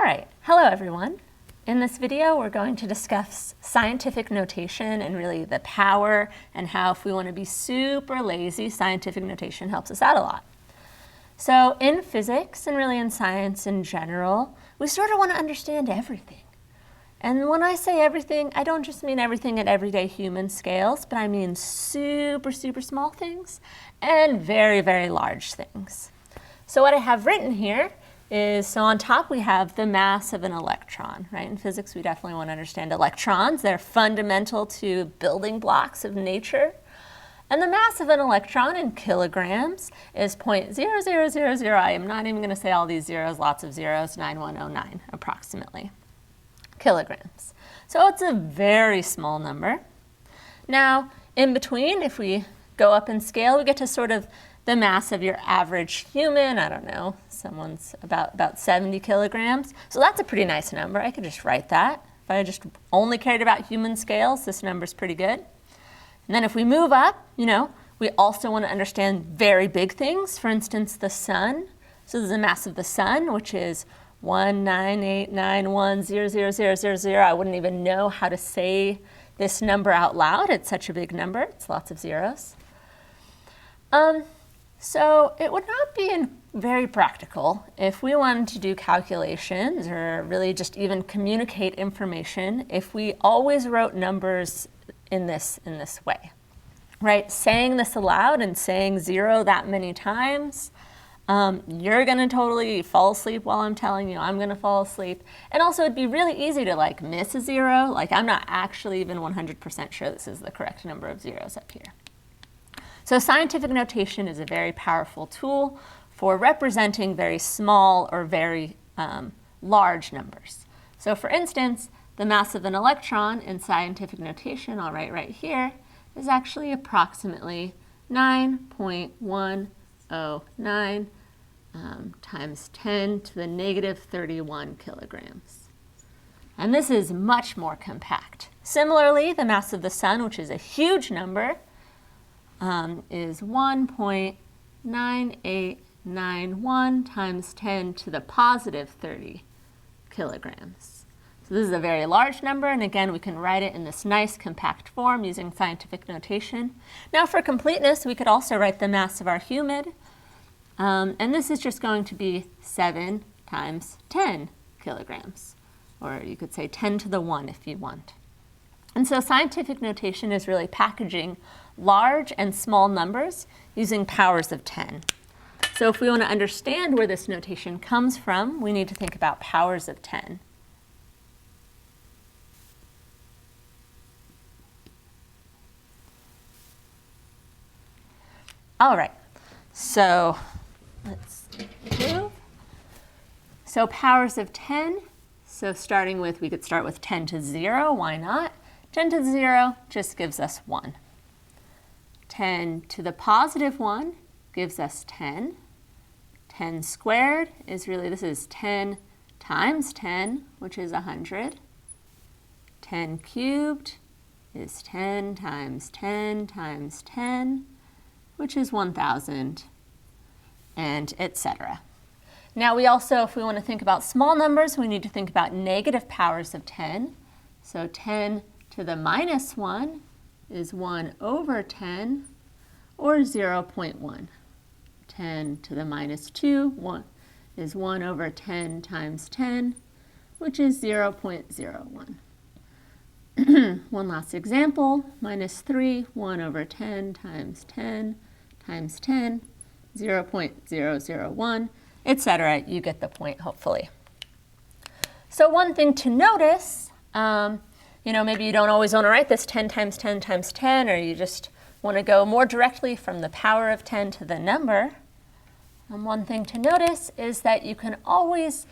All right, hello everyone. In this video, we're going to discuss scientific notation and really the power and how if we want to be super lazy, scientific notation helps us out a lot. So in physics and really in science in general, we sort of want to understand everything. And when I say everything, I don't just mean everything at everyday human scales, but I mean super, super small things and very, very large things. So what I have written here is, so on top we have the mass of an electron, right? In physics, we definitely want to understand electrons. They're fundamental to building blocks of nature. And the mass of an electron in kilograms is 0.0000. I am not even going to say all these zeros, lots of zeros, 9109 approximately kilograms. So it's a very small number. Now, in between, if we go up in scale, we get to sort of the mass of your average human. I don't know, someone's about 70 kilograms. So that's a pretty nice number. I could just write that. If I just only cared about human scales, this number's pretty good. And then if we move up, we also want to understand very big things. For instance, the sun. So this is the mass of the sun, which is 19891000000. I wouldn't even know how to say this number out loud. It's such a big number. It's lots of zeros. So it would not be very practical if we wanted to do calculations or really just even communicate information if we always wrote numbers in this way, right? Saying this aloud and saying zero that many times, you're going to totally fall asleep while I'm telling you. I'm going to fall asleep. And also it'd be really easy to miss a zero. I'm not actually even 100% sure this is the correct number of zeros up here. So scientific notation is a very powerful tool for representing very small or very large numbers. So for instance, the mass of an electron in scientific notation, I'll write right here, is actually approximately 9.109 times 10 to the negative 31 kilograms. And this is much more compact. Similarly, the mass of the sun, which is a huge number, is 1.9891 times 10 to the positive 30 kilograms. So this is a very large number, and again, we can write it in this nice compact form using scientific notation. Now for completeness, we could also write the mass of our human, and this is just going to be 7 times 10 kilograms, or you could say 10 to the 1 if you want. And so scientific notation is really packaging large and small numbers using powers of 10. So if we want to understand where this notation comes from, we need to think about powers of 10. All right, so let's move. So powers of 10, so starting with, we could start with 10 to 0, why not? 10 to the 0 just gives us 1. 10 to the positive 1 gives us 10. 10 squared is really, this is 10 times 10, which is 100. 10 cubed is 10 times 10 times 10, which is 1,000, and etc. Now we also, if we want to think about small numbers, we need to think about negative powers of 10. So 10 to the minus 1 is 1 over 10, or 0.1. 10 to the minus 2 is 1 over 10 times 10, which is 0.01. One last example, minus 3, 1 over 10 times 10 times 10, 0.001, etc. You get the point, hopefully. So one thing to notice, maybe you don't always want to write this 10 times 10 times 10, or you just want to go more directly from the power of 10 to the number. And one thing to notice is that you can always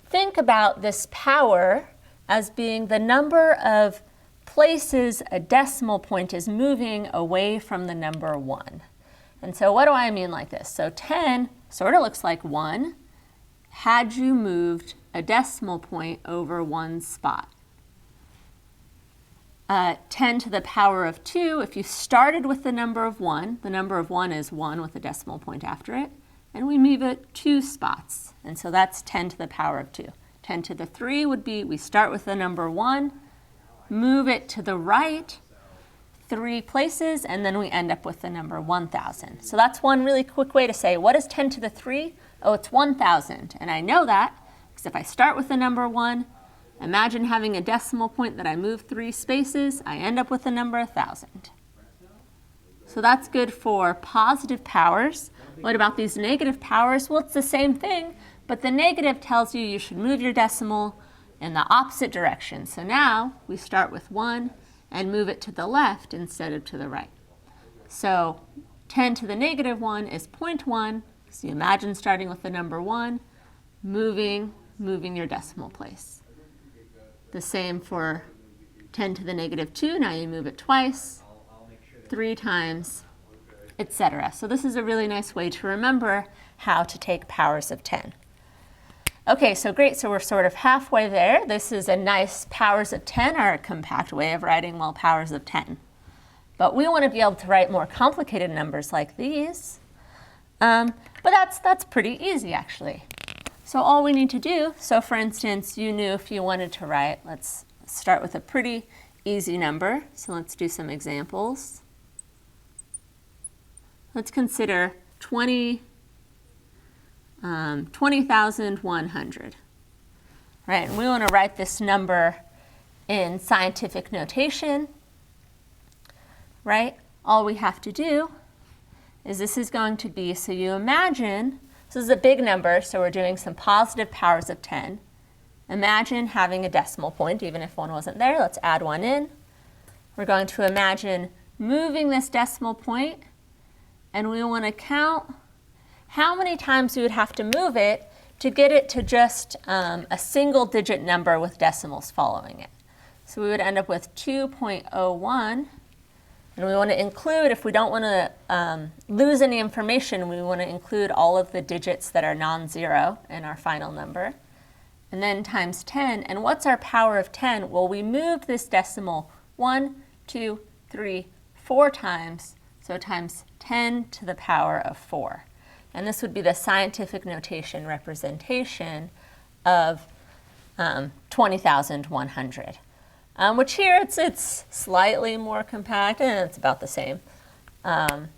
think about this power as being the number of places a decimal point is moving away from the number 1. And so what do I mean like this? So 10 sort of looks like 1 had you moved a decimal point over one spot. 10 to the power of 2, if you started with the number of 1, the number of 1 is 1 with a decimal point after it, and we move it 2 spots. And so that's 10 to the power of 2. 10 to the 3 would be, we start with the number 1, move it to the right 3 places, and then we end up with the number 1,000. So that's one really quick way to say, what is 10 to the 3? Oh, it's 1,000. And I know that because if I start with the number 1, imagine having a decimal point that I move 3 spaces, I end up with the number 1,000. So that's good for positive powers. What about these negative powers? Well, it's the same thing, but the negative tells you you should move your decimal in the opposite direction. So now we start with 1 and move it to the left instead of to the right. So 10 to the negative 1 is 0.1. So you imagine starting with the number 1, moving your decimal place. The same for 10 to the negative 2. Now you move it twice, 3 times, etc. So this is a really nice way to remember how to take powers of 10. Okay, so great. So we're sort of halfway there. This is a nice powers of 10, or a compact way of writing, well, powers of 10. But we want to be able to write more complicated numbers like these. But that's pretty easy, actually. So all we need to do, so for instance, you knew if you wanted to write, let's start with a pretty easy number. So let's do some examples. Let's consider 20,100. Right, and we want to write this number in scientific notation, right? All we have to do is this is going to be, so you imagine, this is a big number, so we're doing some positive powers of 10. Imagine having a decimal point, even if one wasn't there. Let's add one in. We're going to imagine moving this decimal point, and we want to count how many times we would have to move it to get it to just a single digit number with decimals following it. So we would end up with 2.01, and we want to include, if we don't want to lose any information, we want to include all of the digits that are non-zero in our final number. And then times 10, and what's our power of 10? Well, we moved this decimal 1, 2, 3, 4 times, so times 10 to the power of 4. And this would be the scientific notation representation of 20,100, which here it's slightly more compact, and it's about the same. But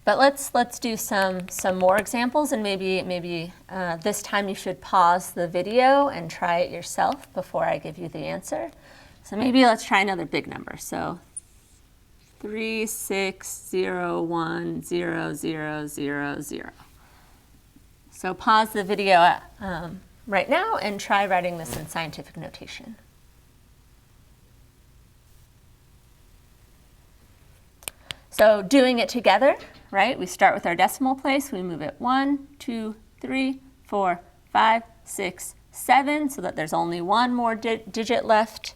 let's do some more examples, and maybe this time you should pause the video and try it yourself before I give you the answer. So maybe let's try another big number. So 36010000. So pause the video right now and try writing this in scientific notation. So doing it together, right? We start with our decimal place. We move it 1, 2, 3, 4, 5, 6, 7, so that there's only one more digit left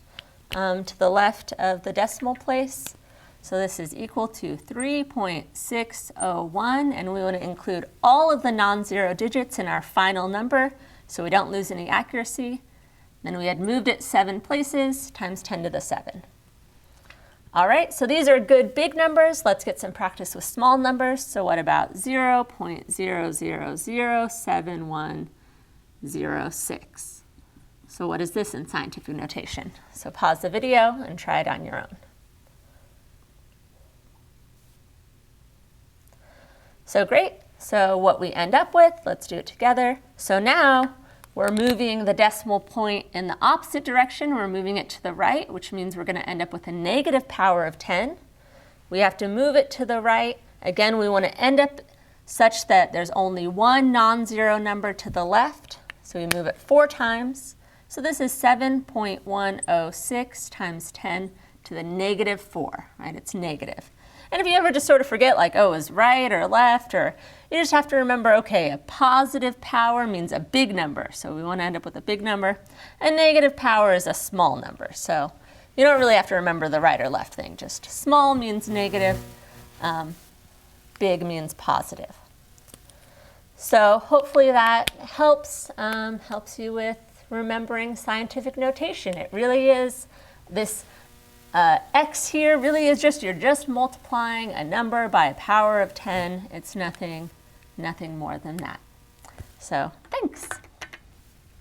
to the left of the decimal place. So this is equal to 3.601, and we want to include all of the non-zero digits in our final number so we don't lose any accuracy. Then we had moved it 7 places times 10 to the 7. All right, so these are good big numbers. Let's get some practice with small numbers. So what about 0.0007106? So what is this in scientific notation? So pause the video and try it on your own. So great. So what we end up with, let's do it together. So now we're moving the decimal point in the opposite direction. We're moving it to the right, which means we're going to end up with a negative power of 10. We have to move it to the right. Again, we want to end up such that there's only one non-zero number to the left. So we move it 4 times. So this is 7.106 times 10 to the negative 4, right? It's negative. And if you ever just sort of forget, like, oh, is right or left, or you just have to remember, okay, a positive power means a big number. So we want to end up with a big number. A negative power is a small number. So you don't really have to remember the right or left thing. Just small means negative, big means positive. So hopefully that helps you with remembering scientific notation. It really is this x here really is just, you're just multiplying a number by a power of 10. It's nothing more than that. So thanks.